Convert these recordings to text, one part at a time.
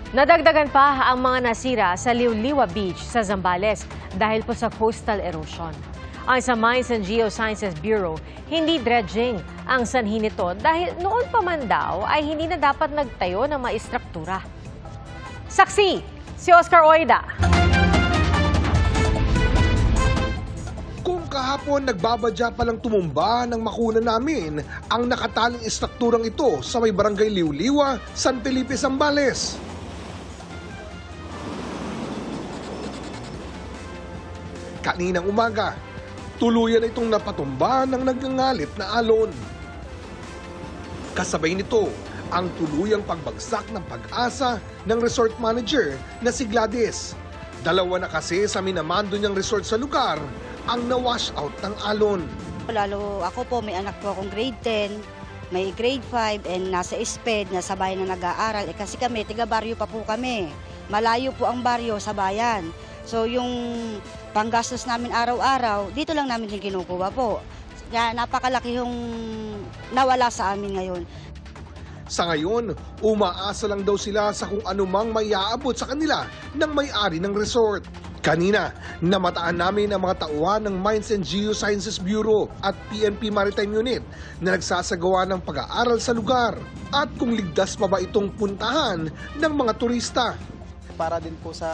Nadagdagan pa ang mga nasira sa Liuliwa Beach sa Zambales dahil po sa coastal erosion. Ayon sa Mines and Geosciences Bureau, hindi dredging ang sanhi nito dahil noon pa man daw ay hindi na dapat nagtayo ng mga istruktura. Saksi, si Oscar Oida. Kung kahapon nagbabadya pa lang tumumba ng makuna namin ang nakataling istrukturang ito sa may barangay Liuliwa, San Felipe, Zambales. Kaninang umaga, tuluyan itong napatumba ng nagngangalit na alon. Kasabay nito ang tuluyang pagbagsak ng pag-asa ng resort manager na si Gladys. Dalawa na kasi sa minamando niyang resort sa lugar ang na-wash out ng alon. Lalo ako po, may anak po akong grade 10, may grade 5 and nasa SPED na sa bayan na nag-aaral. Kasi kami, tiga-baryo pa po kami. Malayo po ang baryo sa bayan. So yung panggastos namin araw-araw, dito lang namin yung kinukuha po. Kaya napakalaki yung nawala sa amin ngayon. Sa ngayon, umaasa lang daw sila sa kung anumang maiaabot sa kanila ng may-ari ng resort. Kanina, namataan namin ang mga tauhan ng Mines and Geosciences Bureau at PNP Maritime Unit na nagsasagawa ng pag-aaral sa lugar at kung ligtas pa ba itong puntahan ng mga turista. Para din po sa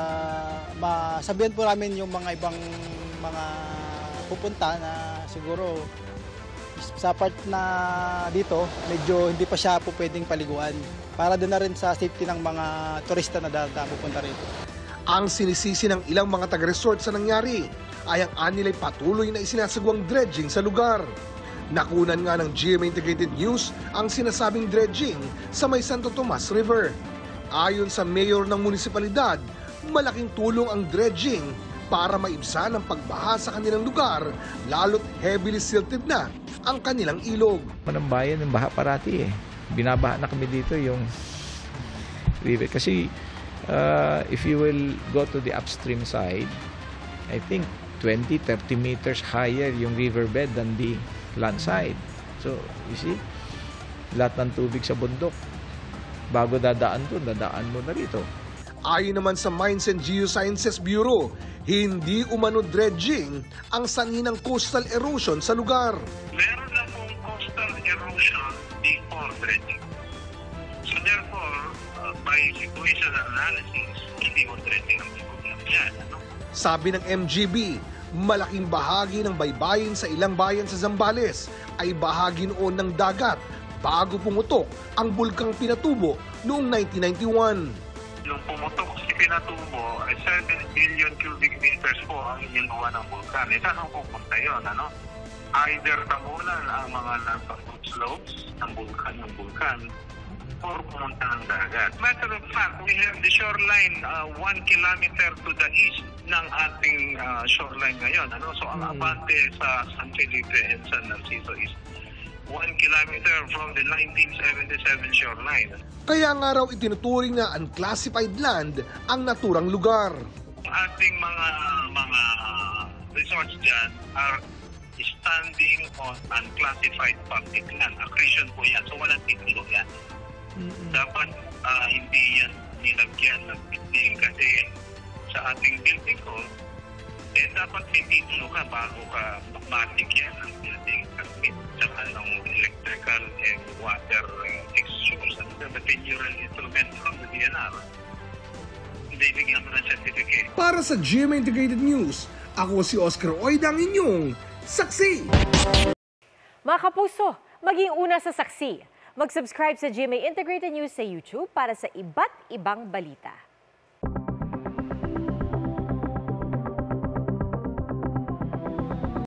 masabihan po namin yung mga ibang mga pupunta na siguro sa part na dito medyo hindi pa siya po pwedeng paliguan para din na rin sa safety ng mga turista na pupunta rito. Ang sinisisi ng ilang mga taga-resort sa nangyari ay ang anilay patuloy na isinasagawang dredging sa lugar. Nakunan nga ng GMA Integrated News ang sinasabing dredging sa may Santo Tomas River. Ayon sa mayor ng munisipalidad, malaking tulong ang dredging para maibsan ang pagbaha sa kanilang lugar, lalo't heavily silted na ang kanilang ilog. Manang bayan ng baha parati eh. Binabaha na kami dito yung river. Kasi if you will go to the upstream side, I think 20-30 meters higher yung riverbed than the land side. So, you see, lahat ng tubig sa bundok. Bago dadaan doon, dadaan mo na rito. Ayon naman sa Mines and Geosciences Bureau, hindi umano dredging ang sanhi ng coastal erosion sa lugar. Meron na pong coastal erosion before dredging. So therefore, by situational analysis, hindi mo dredging ang problem yan. Sabi ng MGB, malaking bahagi ng baybayin sa ilang bayan sa Zambales ay bahagi noon ng dagat bago pumutok ang bulkang Pinatubo noong 1991. Nung pumutok si Pinatubo, 7 billion cubic meters po ang iniluwa ng bulkan. Saan ang pupunta yun? Either tamunan ang mga nasa slopes ng bulkan, or pumunta ng dagat. Matter of fact, we have the shoreline 1 kilometer to the east ng ating shoreline ngayon. So ang abante sa San Felipe and San Narciso is 1 kilometer from the 1977 shoreline. Kaya nga raw itinuturing na unclassified land ang naturang lugar. Ating mga resorts dyan are standing on unclassified public land. Accretion po yan. So walang titulo yan. Dapat hindi yan nilagyan ng building kasi sa ating building code, dapat may titulo ka bago ka matik yan ang building permit saka ng electrical and water fixtures and the material instrument from the DNR. Hindi bigyan mo ng certificate. Para sa GMA Integrated News, ako si Oscar Oida, ang inyong saksi. Mga kapuso, maging una sa saksi. Mag-subscribe sa GMA Integrated News sa YouTube para sa iba't ibang balita.